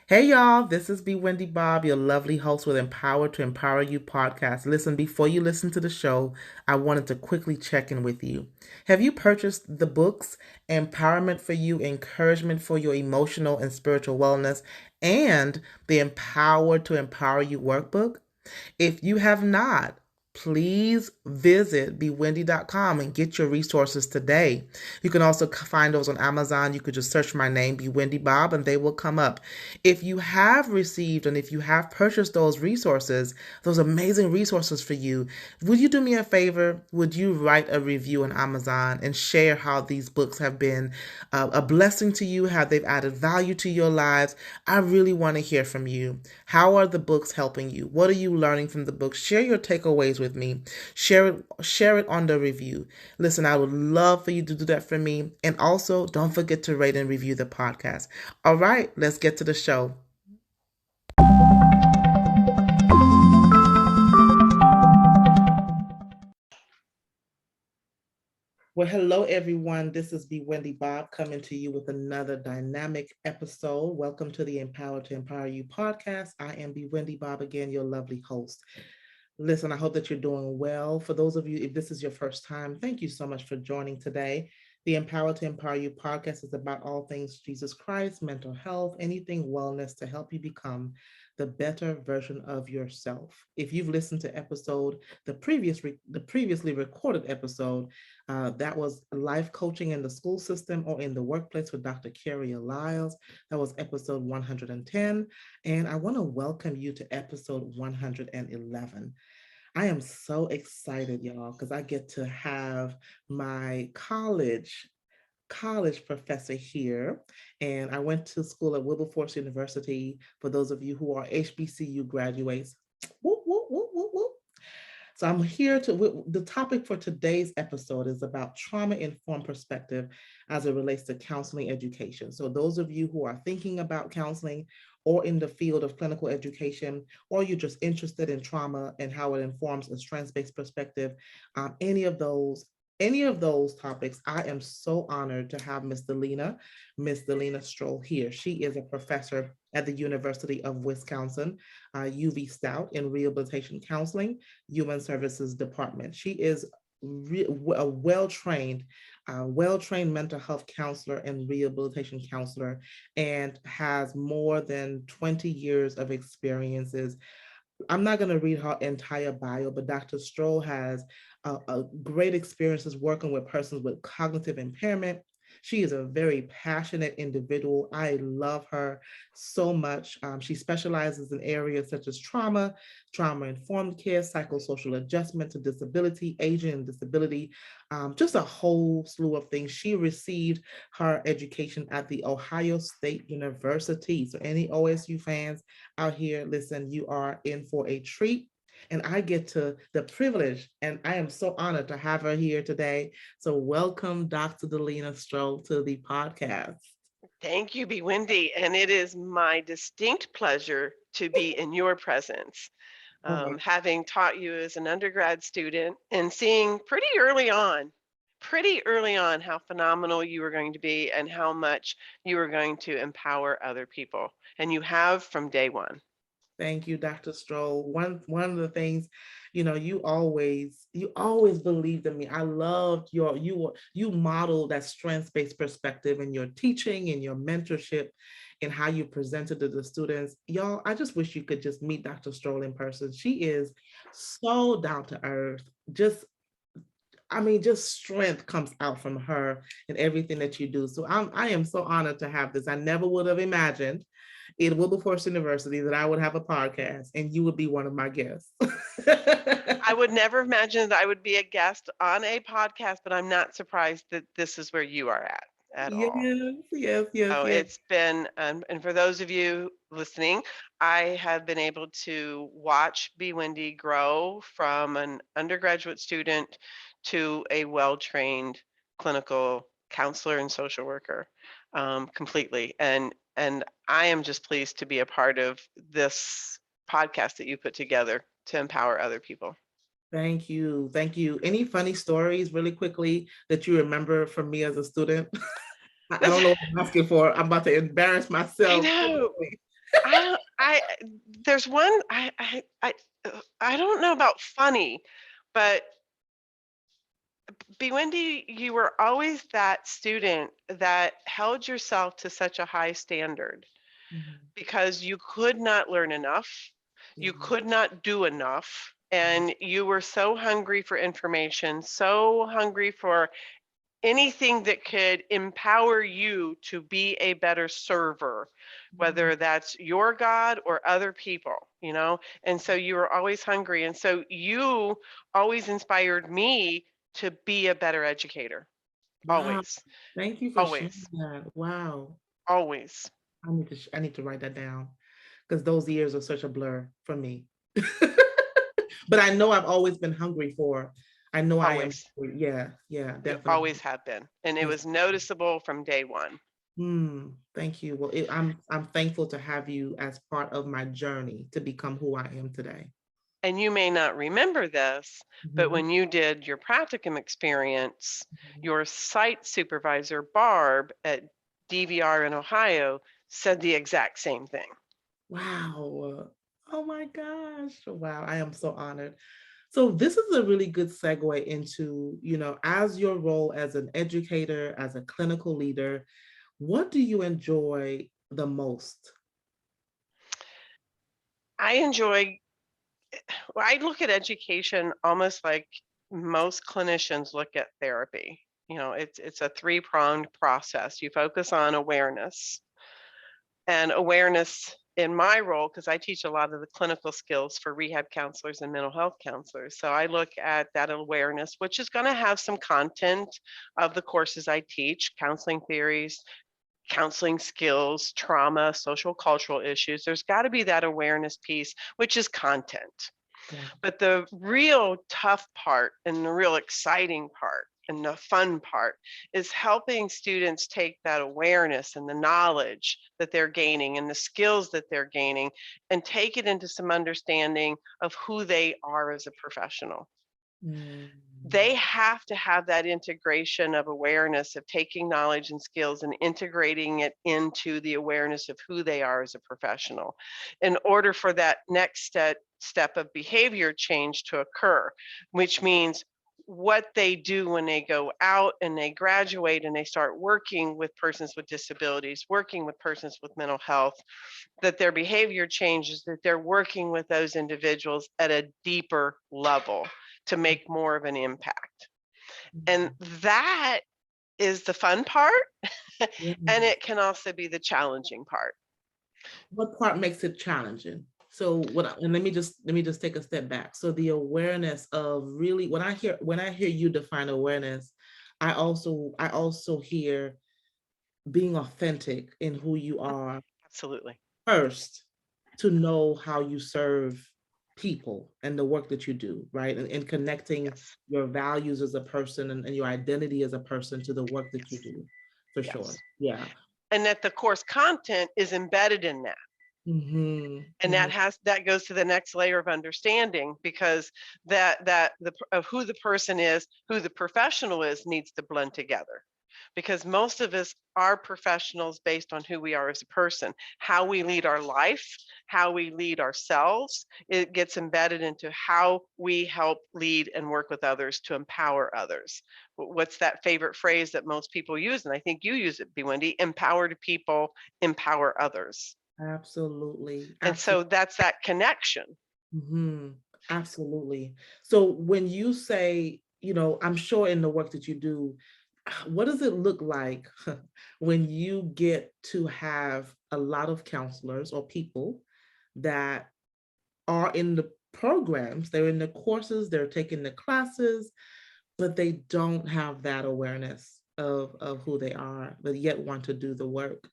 Hey y'all, this is Bewindi Bob, your lovely host with Empower to Empower You podcast. Listen, before you listen to the show, I wanted to quickly check in with you. Have you purchased the books Empowerment for You, Encouragement for Your Emotional and Spiritual Wellness, and the Empower to Empower You workbook? If you have not, please visit bewindi.com and get your resources today. You can also find those on Amazon. You could just search my name, Bewindi Bob, and they will come up. If you have received and if you have purchased those resources, those amazing resources for you, would you do me a favor? Would you write a review on Amazon and share how these books have been a blessing to you, how they've added value to your lives? I really want to hear from you. How are the books helping you? What are you learning from the books? Share your takeaways with me. Share it on the review. Listen, I would love for you to do that for me. And also, don't forget to rate and review the podcast. All right, let's get to the show. Well, hello everyone. This is B. Wendy Bob coming to you with another dynamic episode. Welcome to the Empower to Empower You podcast. I am B. Wendy Bob again, your lovely host. Listen, I hope that you're doing well. For those of you, if this is your first time, thank you so much for joining today. The Empower to Empower You podcast is about all things Jesus Christ, mental health, anything wellness to help you become the better version of yourself. If you've listened to the previously recorded episode, that was life coaching in the school system or in the workplace with Dr. Carrie Lyles. That was episode 110. And I want to welcome you to episode 111. I am so excited, y'all, because I get to have my college professor here, and I went to school at Wilberforce University. For those of you who are HBCU graduates, whoop, whoop, whoop, whoop, whoop. So I'm here the topic for today's episode is about trauma-informed perspective as it relates to counseling education. So those of you who are thinking about counseling or in the field of clinical education, or you're just interested in trauma and how it informs a strengths-based perspective, any of those topics, I am so honored to have Miss DeLeana Strohl here. She is a professor at the University of Wisconsin, UV Stout in Rehabilitation Counseling, Human Services Department. She is a well-trained mental health counselor and rehabilitation counselor, and has more than 20 years of experiences. I'm not going to read her entire bio, but Dr. Strohl has a great experiences working with persons with cognitive impairment. She is a very passionate individual. I love her so much. She specializes in areas such as trauma-informed care, psychosocial adjustment to disability, aging and disability, just a whole slew of things. She received her education at the Ohio State University. So any OSU fans out here, listen, you are in for a treat. And I get to the privilege, and I am so honored to have her here today. So welcome, Dr. DeLeana Strohl, to the podcast. Thank you, Bewindi. And it is my distinct pleasure to be in your presence. Oh my, Having taught you as an undergrad student and seeing pretty early on how phenomenal you were going to be and how much you were going to empower other people. And you have from day one. thank you, Dr. Stroll. One of the things, you always believed in me. I loved you modeled that strengths-based perspective in your teaching and your mentorship and how you presented to the students. Y'all, I just wish you could just meet Dr. Stroll in person. She is so down to earth. Just strength comes out from her in everything that you do. So I am so honored to have this. I never would have imagined in Wilberforce University that I would have a podcast and you would be one of my guests. I would never imagine that I would be a guest on a podcast, but I'm not surprised that this is where you are at Yes, all. yes, yes, So yes. it's been, and for those of you listening, I have been able to watch Bewindi grow from an undergraduate student to a well-trained clinical counselor and social worker, completely. And I am just pleased to be a part of this podcast that you put together to empower other people. Thank you. Thank you. Any funny stories really quickly that you remember from me as a student? I don't know what I'm asking for. I'm about to embarrass I myself. know. I don't there's one I don't know about funny, but Bewindi, you were always that student that held yourself to such a high standard Mhm. because you could not learn enough, you Yeah. could not do enough, Mhm. and you were so hungry for information, so hungry for anything that could empower you to be a better server, Mhm. whether that's your God or other people, you know? And so you were always hungry. And so you always inspired me to be a better educator. Wow. Always, Thank you for sharing always, that. Wow. always, I need to write that down because those years are such a blur for me. But I know I've always been hungry for. I know I am. always. Yeah, yeah, You definitely. always have been. And it Yes. was noticeable from day one. Thank you. Well, I'm thankful to have you as part of my journey to become who I am today. And you may not remember this, but Mhm. when you did your practicum experience, your site supervisor, Barb, at DVR in Ohio, said the exact same thing. Wow. Oh my gosh. Wow. I am so honored. So this is a really good segue into, as your role as an educator, as a clinical leader, what do you enjoy the most? I enjoy, well, I look at education almost like most clinicians look at therapy. You know, it's a three-pronged process. You focus on awareness, and awareness in my role, because I teach a lot of the clinical skills for rehab counselors and mental health counselors. So I look at that awareness, which is going to have some content of the courses I teach: counseling theories, counseling skills, trauma, social cultural issues. There's got to be that awareness piece, which is content. Yeah. But the real tough part and the real exciting part and the fun part is helping students take that awareness and the knowledge that they're gaining and the skills that they're gaining and take it into some understanding of who they are as a professional. Mm. They have to have that integration of awareness of taking knowledge and skills and integrating it into the awareness of who they are as a professional in order for that next step of behavior change to occur, which means what they do when they go out and they graduate and they start working with persons with disabilities, working with persons with mental health, that their behavior changes, that they're working with those individuals at a deeper level to make more of an impact. And that is the fun part, Yeah. and it can also be the challenging part. What part makes it challenging? So and let me just take a step back. So the awareness of really when I hear you define awareness, I also hear being authentic in who you are Absolutely. first, to know how you serve people and the work that you do, right? And connecting Yes. your values as a person and your identity as a person to the work that you Yes. do, for sure. Yes. Yeah. And that the course content is embedded in that. Hmm. And that goes to the next layer of understanding, because that the of who the person is, who the professional is, needs to blend together, because most of us are professionals based on who we are as a person, how we lead our life, how we lead ourselves. It gets embedded into how we help lead and work with others to empower others. What's that favorite phrase that most people use, and I think you use it, Wendy? Empowered people empower others. Absolutely. And Absolutely. so that's that connection. Hmm. Absolutely. So when you say, I'm sure in the work that you do, what does it look like when you get to have a lot of counselors or people that are in the programs, they're in the courses, they're taking the classes, but they don't have that awareness of who they are, but yet want to do the work?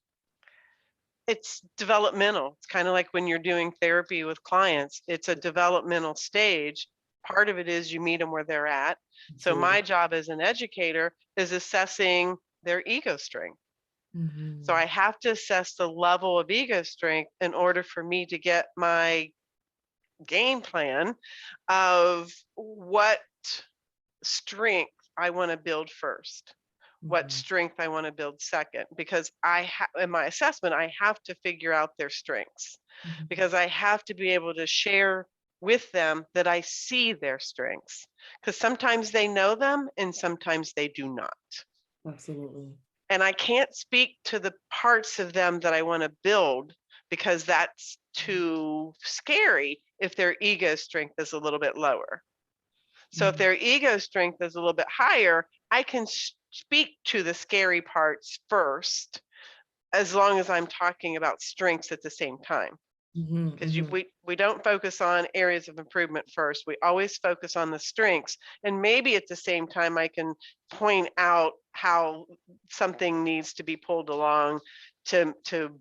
It's developmental. It's kind of like when you're doing therapy with clients, it's a developmental stage. Part of it is you meet them where they're at. So Absolutely. my job as an educator is assessing their ego strength. So Hmm. I have to assess the level of ego strength in order for me to get my game plan of what strength I want to build first. what strength I want to build second, because in my assessment, I have to figure out their strengths, because I have to be able to share with them that I see their strengths, because sometimes they know them and sometimes they do not. Absolutely. And I can't speak to the parts of them that I want to build, because that's too scary if their ego strength is a little bit lower. So if their ego strength is a little bit higher, I can speak to the scary parts first, as long as I'm talking about strengths at the same time. Because we don't focus on areas of improvement first. We always focus on the strengths. And maybe at the same time, I can point out how something needs to be pulled along to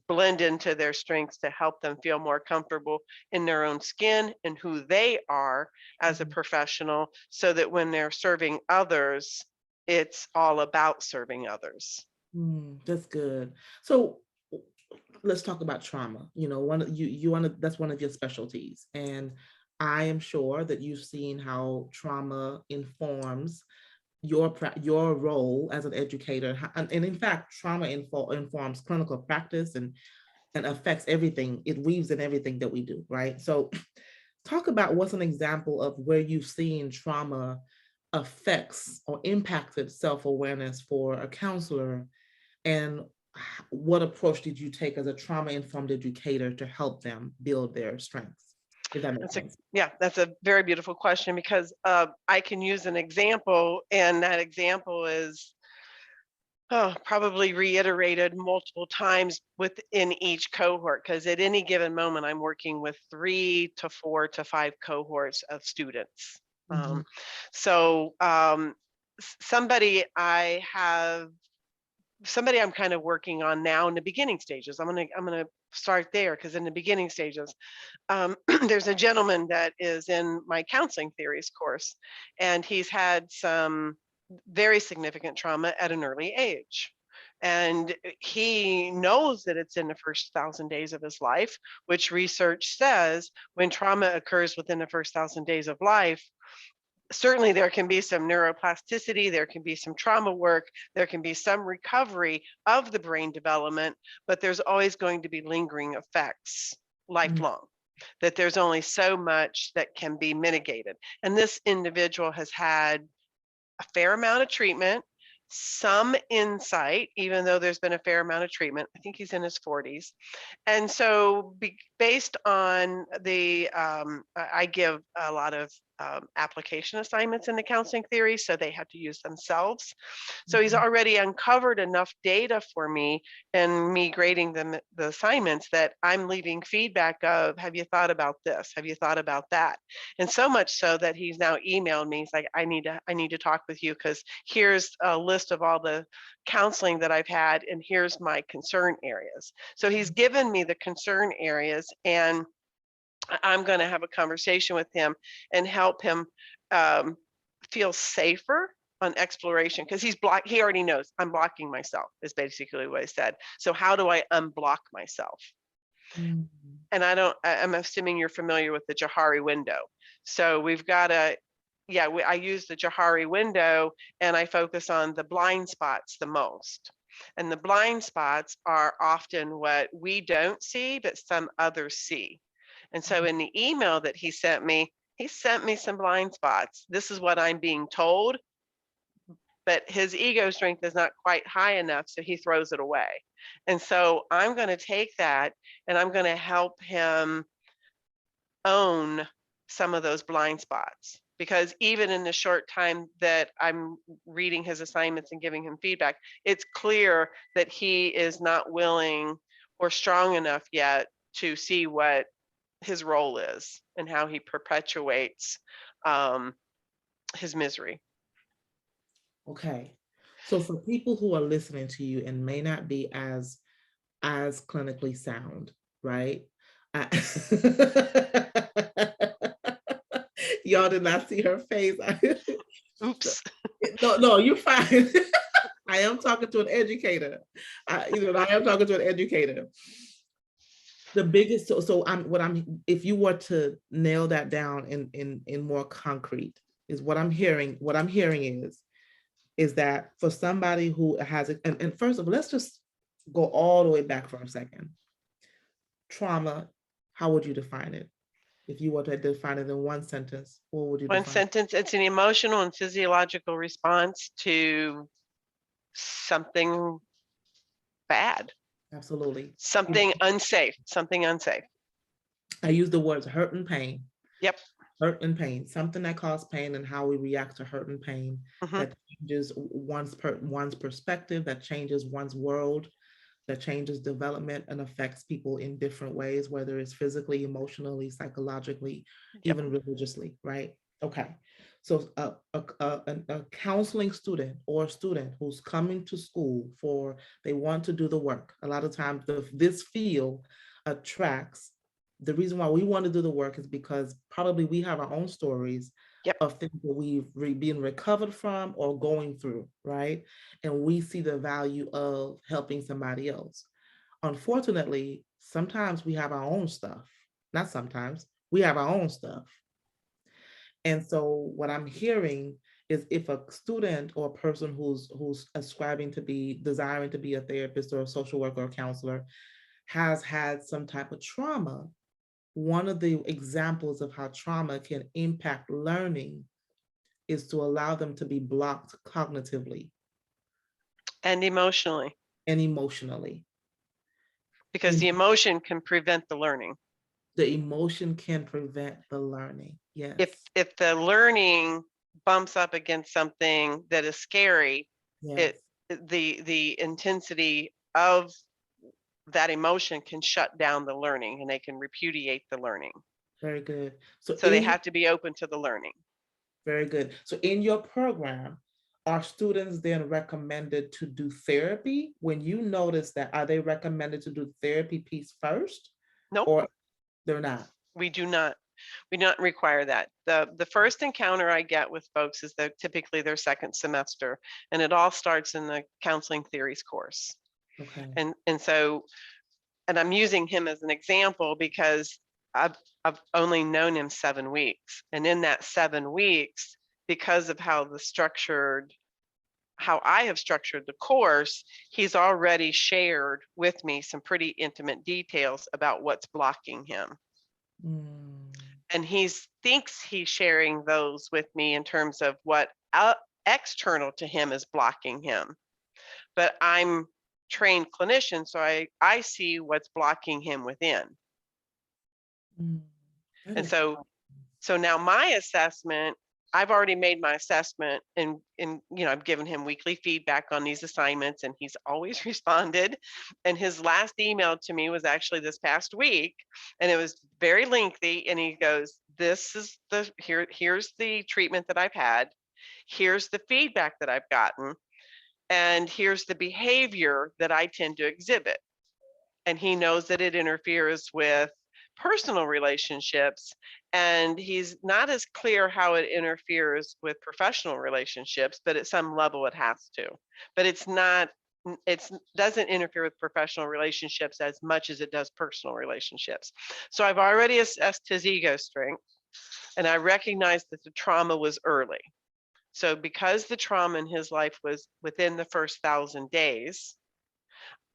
blend into their strengths, to help them feel more comfortable in their own skin and who they are as a professional, so that when they're serving others, it's all about serving others. That's good. So let's talk about trauma. You know, you want to, that's one of your specialties, and I am sure that you've seen how trauma informs your role as an educator, and in fact, trauma informs clinical practice and affects everything. It weaves in everything that we do, right? So, talk about what's an example of where you've seen trauma affects or impacted self-awareness for a counselor, and what approach did you take as a trauma-informed educator to help them build their strengths? If that makes sense. That's a very beautiful question, because I can use an example, and that example is probably reiterated multiple times within each cohort, because at any given moment, I'm working with 3 to 4 to 5 cohorts of students. So somebody I'm kind of working on now in the beginning stages. I'm gonna start there, because in the beginning stages, there's a gentleman that is in my counseling theories course, and he's had some very significant trauma at an early age. And he knows that it's in the first 1,000 days of his life, which research says when trauma occurs within the first 1,000 days of life, certainly there can be some neuroplasticity, there can be some trauma work, there can be some recovery of the brain development, but there's always going to be lingering effects lifelong, that there's only so much that can be mitigated. And this individual has had a fair amount of treatment, some insight, even though there's been a fair amount of treatment. I think he's in his 40s. And so based on I give a lot of application assignments in the counseling theory, so they have to use themselves. So he's already uncovered enough data for me, and me grading the assignments, that I'm leaving feedback of, have you thought about this? Have you thought about that? And so much so that he's now emailed me. He's like, I need to talk with you, because here's a list of all the counseling that I've had, and here's my concern areas. So he's given me the concern areas, and I'm going to have a conversation with him and help him feel safer on exploration, because he already knows I'm blocking myself, is basically what I said. So how do I unblock myself? And I'm assuming you're familiar with the Johari window. So we've got I use the Johari window, and I focus on the blind spots the most. And the blind spots are often what we don't see, but some others see. And so in the email that he sent me some blind spots. This is what I'm being told, but his ego strength is not quite high enough, so he throws it away. And so I'm going to take that, and I'm going to help him own some of those blind spots, because even in the short time that I'm reading his assignments and giving him feedback, it's clear that he is not willing or strong enough yet to see what his role is and how he perpetuates his misery. Okay. So for people who are listening to you and may not be as clinically sound, right? Y'all did not see her face. Oops. No, you're fine. I am talking to an educator. I am talking to an educator. The biggest, if you were to nail that down in more concrete, is what I'm hearing. What I'm hearing is is that for somebody who has it, and first of all, let's just go all the way back for a second. Trauma, how would you define it? If you were to define it in one sentence, what would you One define? sentence, it's an emotional and physiological response to something bad, Absolutely. something unsafe, something unsafe. I use the words hurt and pain. Yep. Hurt and pain, something that causes pain, and how we react to hurt and pain, Hmm. that changes one's perspective, that changes one's world, that changes development and affects people in different ways, whether it's physically, emotionally, psychologically, Yep. even religiously, right? Okay. So a counseling student or a student who's coming to school for, they want to do the work. A lot of times this field attracts, the reason why we want to do the work is because probably we have our own stories Yep. of things that we've been recovered from or going through, right? And we see the value of helping somebody else. Unfortunately, sometimes we have our own stuff. Not sometimes, we have our own stuff. And so what I'm hearing is, if a student or a person who's ascribing to be, desiring to be a therapist or a social worker or counselor has had some type of trauma, one of the examples of how trauma can impact learning is to allow them to be blocked cognitively And emotionally, and emotionally. because the emotion can prevent the learning. The emotion can prevent the learning. If Yes. if the learning bumps up against something that is scary, it Yes. the intensity of that emotion can shut down the learning and they can repudiate the learning. Very good. So So they have to be open to the learning. very good. So in your program, are students then recommended to do therapy? When you notice that, are they recommended to do therapy piece first, Nope, or they're not? we do not. We do not require that. The first encounter I get with folks is that typically their second semester, and it all starts in the counseling theories course. Okay. And so, and I'm using him as an example because I've only known him 7 weeks, and in that 7 weeks, because of how I have structured the course, he's already shared with me some pretty intimate details about what's blocking him. Mm, And he thinks he's sharing those with me in terms of what external to him is blocking him. But I'm trained clinician, so I see what's blocking him within. mm. That And is so now my assessment, I've already made my assessment, and I've given him weekly feedback on these assignments, and he's always responded. And his last email to me was actually this past week, and it was very lengthy. And he goes, "This is here's the treatment that I've had, here's the feedback that I've gotten, and here's the behavior that I tend to exhibit." And he knows that it interferes with personal relationships, and he's not as clear how it interferes with professional relationships, but at some level it has to. But it doesn't interfere with professional relationships as much as it does personal relationships. So I've already assessed his ego strength, and I recognized that the trauma was early. So because the trauma in his life was within the first 1,000 days,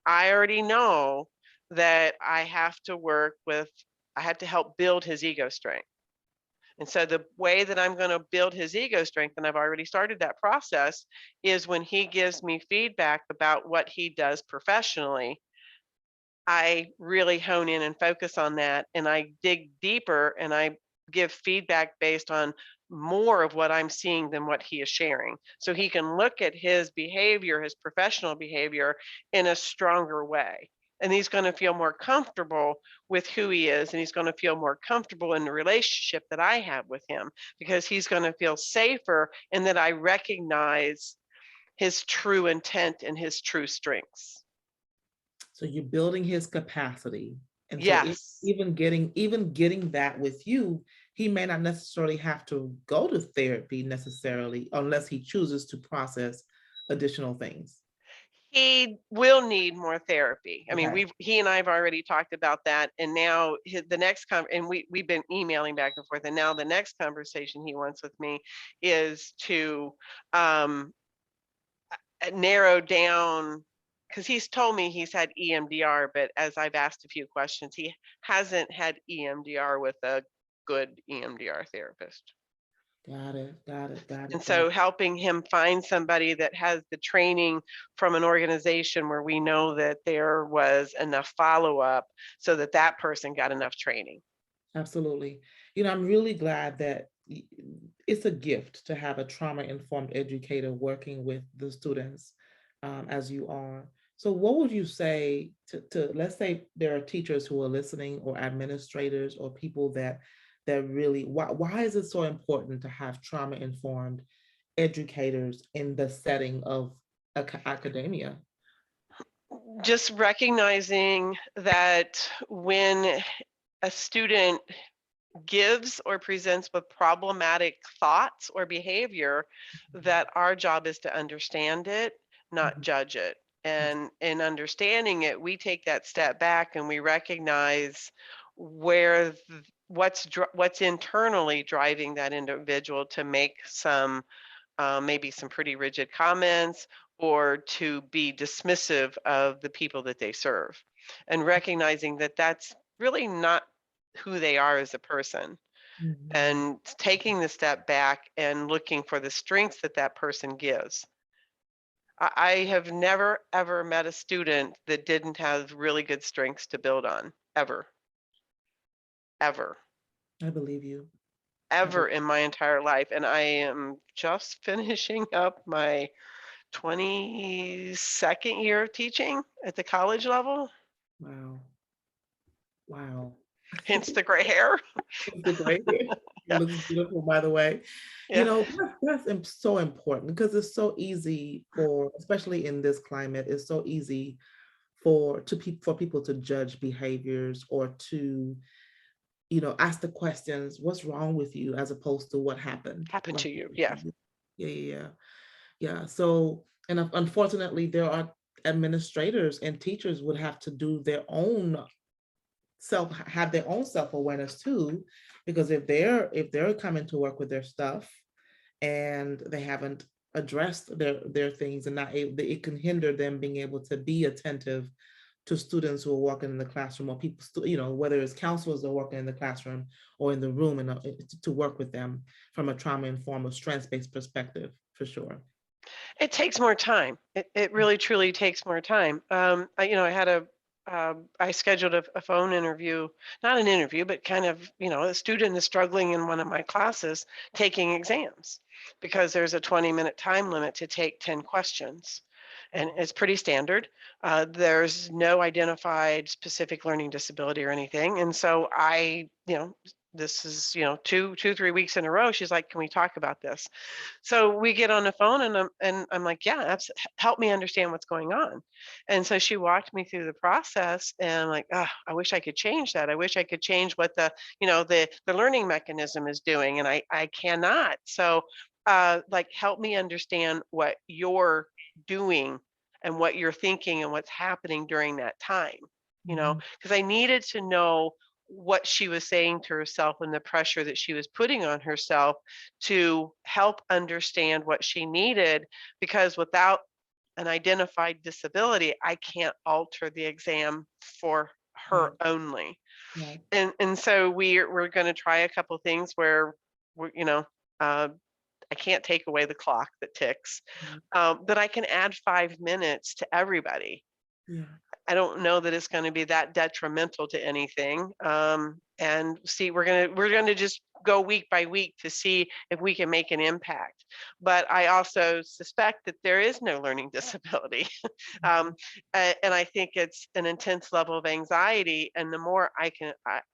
I already know that I have to help build his ego strength. And so the way that I'm going to build his ego strength, and I've already started that process, is when he gives me feedback about what he does professionally, I really hone in and focus on that, and I dig deeper and I give feedback based on more of what I'm seeing than what he is sharing. So he can look at his behavior, his professional behavior, in a stronger way. And he's going to feel more comfortable with who he is, and he's going to feel more comfortable in the relationship that I have with him, because he's going to feel safer and that I recognize his true intent and his true strengths. So you're building his capacity. And so Yes. even getting that with you, he may not necessarily have to go to therapy necessarily, unless he chooses to process additional things. He will need more therapy. I mean, Okay. he and I have already talked about that, and now the next and we've been emailing back and forth, and now the next conversation he wants with me is to um, narrow down, because he's told me he's had EMDR, but as I've asked a few questions, he hasn't had EMDR with a good EMDR therapist. Got it. Got it. Got And it. Got so helping him find somebody that has the training from an organization where we know that there was enough follow-up so that that person got enough training. Absolutely. I'm really glad that it's a gift to have a trauma-informed educator working with the students as you are. So what would you say let's say there are teachers who are listening or administrators or people that really, why is it so important to have trauma-informed educators in the setting of academia? Just recognizing that when a student gives or presents with problematic thoughts or behavior, that our job is to understand it, not Mhm. judge it. Abs- And in understanding it, we take that step back and we recognize where what's internally driving that individual to make some maybe some pretty rigid comments or to be dismissive of the people that they serve, and recognizing that that's really not who they are as a person, Mhm. and taking the step back and looking for the strengths that that person gives. I have never ever met a student that didn't have really good strengths to build on, ever, ever, I believe you. I ever believe. in my entire life. And I am just finishing up my 22nd year of teaching at the college level, Wow. Wow. hence the gray hair. It's a great hair. It Yeah, looks beautiful, by the way. yeah, So important because it's so easy for, especially in this climate, it's so easy for people to judge behaviors or to, ask the questions, what's wrong with you, as opposed to what happened. happened What to you. happened to Yeah, you? Yeah, yeah, yeah. Yeah. So, and unfortunately, there are administrators and teachers would have to do their own have their own self-awareness too, because if they're coming to work with their stuff and they haven't addressed their things and not able, it can hinder them being able to be attentive to students who are walking in the classroom, or people whether it's counselors that are working in the classroom or in the room, and to work with them from a trauma informed or strengths-based perspective, for sure. it takes more time. It really truly takes more time. I had I scheduled a phone interview, not an interview, but kind of, a student is struggling in one of my classes taking exams because there's a 20-minute time limit to take 10 questions. And it's pretty standard. There's no identified specific learning disability or anything. And so this is, 3 weeks in a row. She's like, can we talk about this? So we get on the phone and I'm like, yeah, help me understand what's going on. And so she walked me through the process and I'm like, I wish I could change that. I wish I could change what the learning mechanism is doing. And I cannot. So like help me understand what you're doing and what you're thinking and what's happening during that time, Mhm. because I needed to know what she was saying to herself and the pressure that she was putting on herself to help understand what she needed, because without an identified disability, I can't alter the exam for her Right, only. right. And so we're going to try a couple things where uh, I can't take away the clock that ticks, Right. but I can add 5 minutes to everybody. Yeah. I don't know that it's going to be that detrimental to anything. And see, we're gonna just go week by week to see if we can make an impact. But I also suspect that there is no learning disability, Mhm. and I think it's an intense level of anxiety. And the more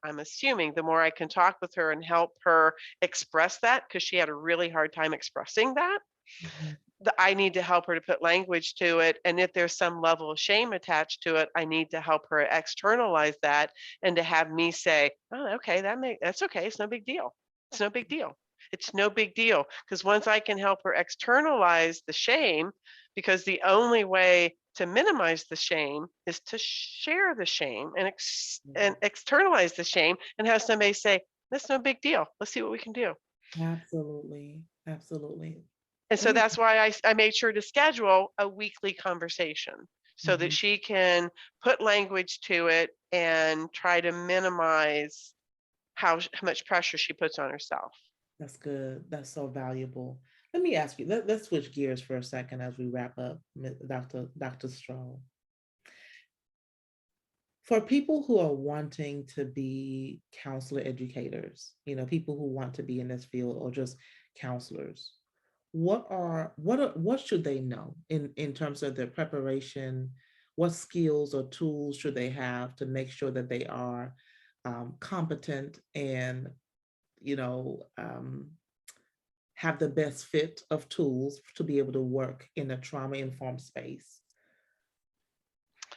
I'm assuming, the more I can talk with her and help her express that, because she had a really hard time expressing that, Mhm. I need to help her to put language to it. And if there's some level of shame attached to it, I need to help her externalize that and to have me say, oh, okay, that's okay. It's no big deal. It's no big deal. It's no big deal. Because once I can help her externalize the shame, because the only way to minimize the shame is to share the shame and externalize the shame and have somebody say, that's no big deal. Let's see what we can do. Absolutely. Absolutely. And That so makes that's why I made sure to schedule a weekly conversation so that mhm. she can put language to it and try to minimize how much pressure she puts on herself. That's good. That's so valuable. Let me ask you, let's switch gears for a second as we wrap up, Dr. Strohl. For people who are wanting to be counselor educators, people who want to be in this field or just counselors, what should they know in terms of their preparation? What skills or tools should they have to make sure that they are competent and you know um, have the best fit of tools to be able to work in a trauma informed space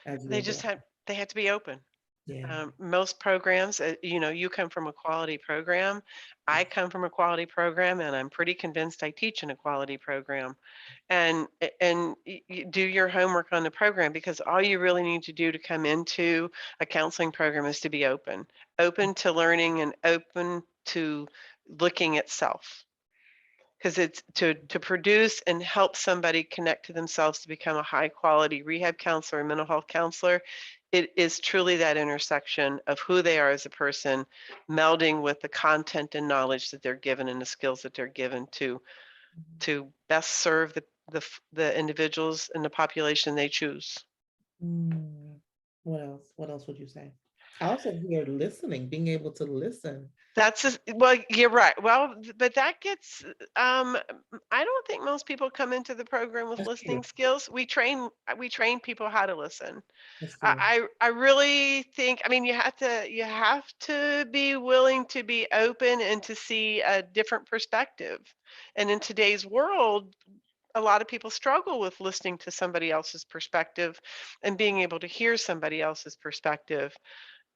as They you're just going? had they had to be open. Yeah. Most programs, you come from a quality program. I Yes. come from a quality program, and I'm pretty convinced I teach in a quality program. And do your homework on the program, because all you really need to do to come into a counseling program is to be open to learning and open to looking at self. Because it's to produce and help somebody connect to themselves to become a high quality rehab counselor, mental health counselor. It is truly that intersection of who they are as a person, melding with the content and knowledge that they're given and the skills that they're given to best serve the individuals and the population they choose. Mm. What else would you say? I also hear listening, being able to listen. Well, you're right. Well, but that gets, I don't think most people come into the program with That's true. listening skills. We train people how to listen. That's true. I really think, I mean, you have to be willing to be open and to see a different perspective. And in today's world, a lot of people struggle with listening to somebody else's perspective and being able to hear somebody else's perspective.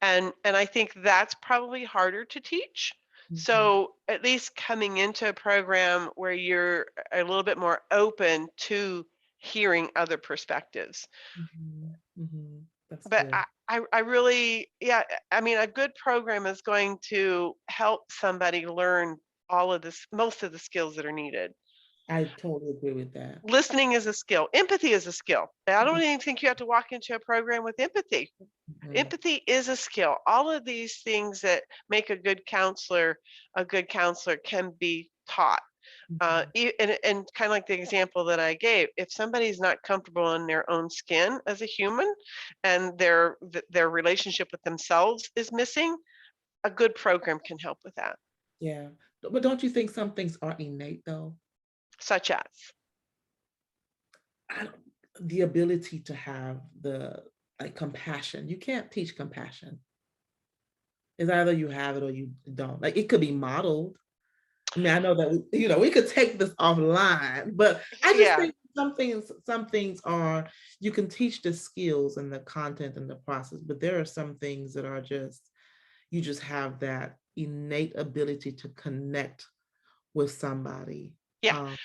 And I think that's probably harder to teach. Mhm, So at least coming into a program where you're a little bit more open to hearing other perspectives. mhm, mhm. That's But good. I really, yeah, I mean, a good program is going to help somebody learn all of this, most of the skills that are needed. I totally agree with that. Listening is a skill. Empathy is a skill. I don't Mhm, even think you have to walk into a program with empathy. mhm. Empathy is a skill. All of these things that make a good counselor can be taught. Mhm. And kind of like the example that I gave, if somebody's not comfortable in their own skin as a human, and their relationship with themselves is missing, a good program can help with that. Yeah. But don't you think some things are innate though? Such as, I don't, the ability to have the like compassion. You can't teach compassion. It's either you have it or you don't. Like it could be modeled. I mean, I know that we could take this offline, but I just yeah, think some things are you can teach the skills and the content and the process, but there are some things that are just you just have that innate ability to connect with somebody. yeah.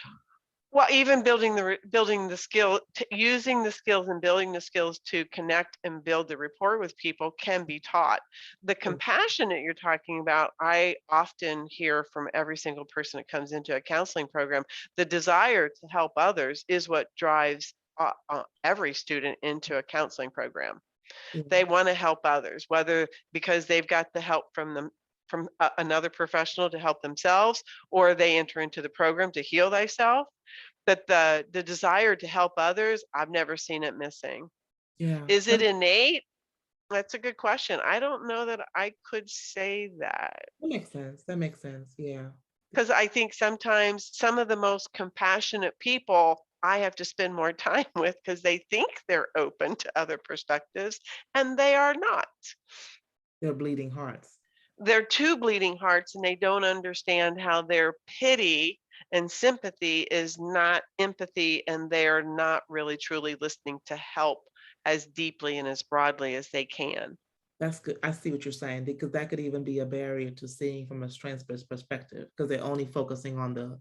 Well, even building the skill, using the skills and building the skills to connect and build the rapport with people can be taught. The compassion that you're talking about, I often hear from every single person that comes into a counseling program. The desire to help others is what drives every student into a counseling program. Yeah, They want to help others, whether because they've got the help from another professional to help themselves, or they enter into the program to heal thyself. But the desire to help others, I've never seen it missing. yeah. Is it innate? That's a good question. I don't know that I could say that, That makes sense. That makes sense. Yeah. because I think sometimes some of the most compassionate people I have to spend more time with because they think they're open to other perspectives and they are not. They're bleeding hearts. They're two bleeding hearts and they don't understand how their pity and sympathy is not empathy, and they're not really truly listening to help as deeply and as broadly as they can. That's good. I see what you're saying because that could even be a barrier to seeing from a strengths perspective because they're only focusing on the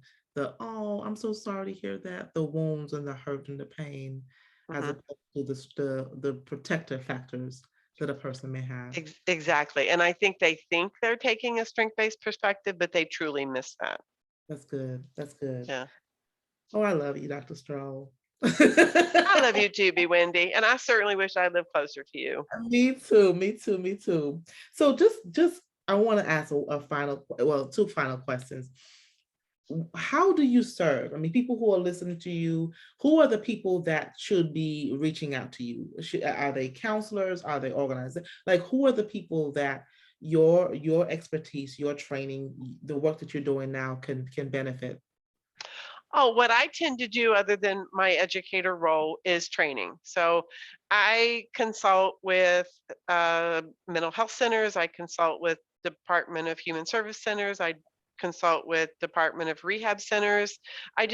oh, I'm so sorry to hear that, the wounds and the hurt and the pain, as Mhm. opposed to the protective factors that a person may have. Exactly. And I think they think they're taking a strength based perspective, but they truly miss that. That's good. That's good. Yeah. Oh, I love you, Dr. Strohl. I love you too, B. Wendy, and I certainly wish I lived closer to you. Me too, me too, me too. So just I want to ask a final, well, two final questions. How do you serve? I mean, people who are listening to you, who are the people that should be reaching out to you? Are they counselors? Are they organizers? Like, who are the people that your expertise, your training, the work that you're doing now can benefit? Oh, what I tend to do other than my educator role is training. So I consult with mental health centers, I consult with Department of Human Service centers, I consult with Department of Rehab centers. I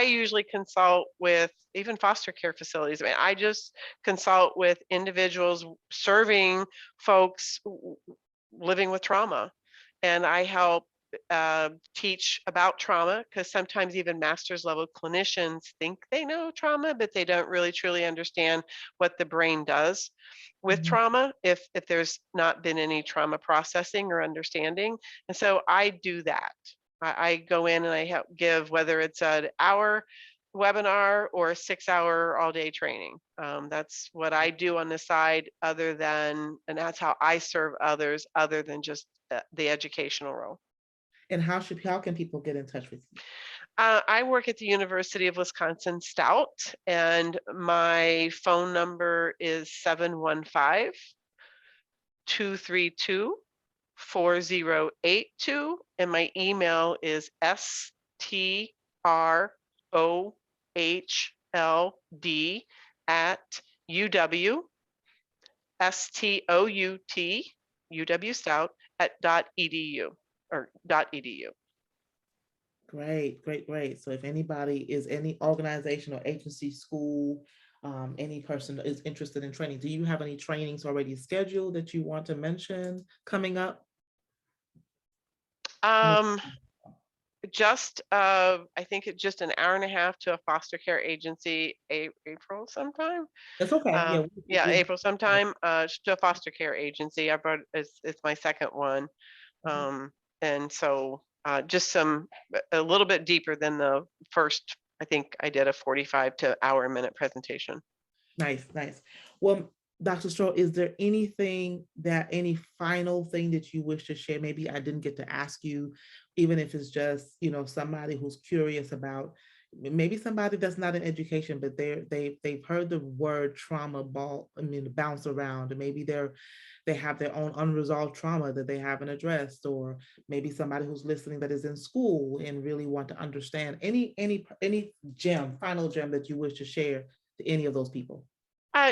usually consult with even foster care facilities. I mean, I just consult with individuals serving folks living with trauma. And I help teach about trauma because sometimes even master's level clinicians think they know trauma, but they don't really truly understand what the brain does with Mhm. trauma if there's not been any trauma processing or understanding. And so I do that. I go in and I help give whether it's an hour webinar or a 6 hour all day training. That's what I do on the side, other than, and that's how I serve others, other than just the educational role. And how can people get in touch with you? I work at the University of Wisconsin Stout, and my phone number is 715-232-4082, and my email is strohld at uw STOUT UW Stout at .edu or .edu. Great, great, great. So if anybody is any organization or agency, school, any person is interested in training, do you have any trainings already scheduled that you want to mention coming up? No. Um, just I think it's just an hour and a half to a foster care agency, April sometime. It's okay. Yeah. Yeah, April sometime. To a foster care agency. I brought it's my second one. Mhm. And so just a little bit deeper than the first. I think I did a 45 to hour a minute presentation. Nice, nice. Well, Dr. Stroh, is there any final thing that you wish to share? Maybe I didn't get to ask you, even if it's just, somebody who's curious about maybe somebody that's not in education, but they've heard the word trauma bounce around, and maybe they have their own unresolved trauma that they haven't addressed, or maybe somebody who's listening that is in school and really want to understand any final gem that you wish to share to any of those people.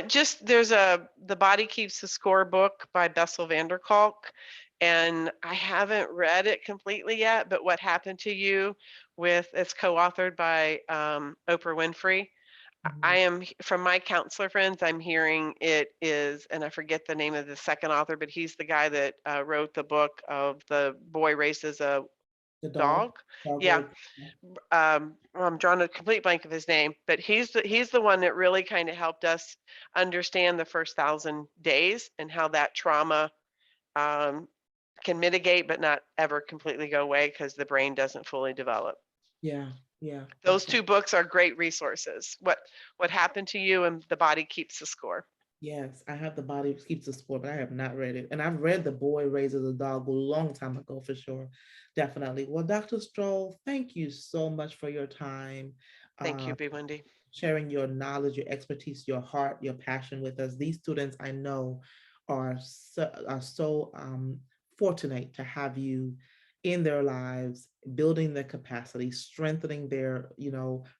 Just there's The Body Keeps the Score book by Bessel van der Kolk, and I haven't read it completely yet. But What Happened to You, with it's co-authored by Oprah Winfrey. I Mhm. am from my counselor friends. I'm hearing it is, and I forget the name of the second author, but he's the guy that wrote the book of the boy raised as a The dog, dog. dog Yeah, raised. I'm drawing a complete blank of his name, but he's the one that really kind of helped us understand the first 1,000 days and how that trauma um, can mitigate, but not ever completely go away because the brain doesn't fully develop. Yeah, yeah, Those awesome. two books are great resources. What Happened to You and The Body Keeps the Score. Yes, I have The Body Keeps the Score, but I have not read it. And I've read The Boy Raises a Dog a long time ago for sure. Definitely. Well, Dr. Stroll, thank you so much for your time. Thank you, Uh, B. Wendy. Sharing your knowledge, your expertise, your heart, your passion with us. These students I know are so fortunate to have you in their lives, building their capacity, strengthening their,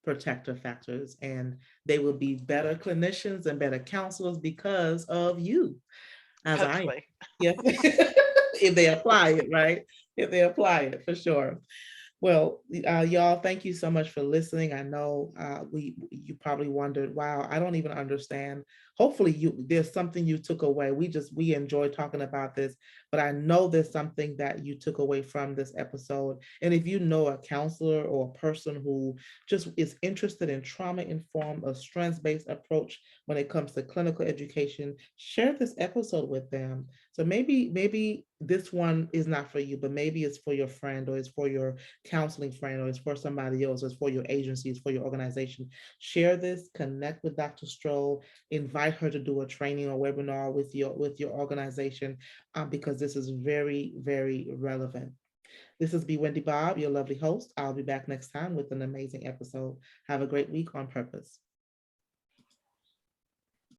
protective factors, and they will be better clinicians and better counselors because of you, as I am. Hopefully. Yes, if they apply it, right? If they apply it, for sure. Well, y'all, thank you so much for listening. I know you probably wondered, wow, I don't even understand hopefully there's something you took away. We enjoy talking about this, but I know there's something that you took away from this episode. And if you know a counselor or a person who just is interested in trauma informed, a strengths based approach when it comes to clinical education, share this episode with them. So maybe this one is not for you, but maybe it's for your friend, or it's for your counseling friend, or it's for somebody else, or it's for your agency, it's for your organization. Share this, connect with Dr. Strohl, invite her to do a training or webinar with your organization, because this is very, very relevant. This is Bewindi Bob, your lovely host. I'll be back next time with an amazing episode. Have a great week on purpose.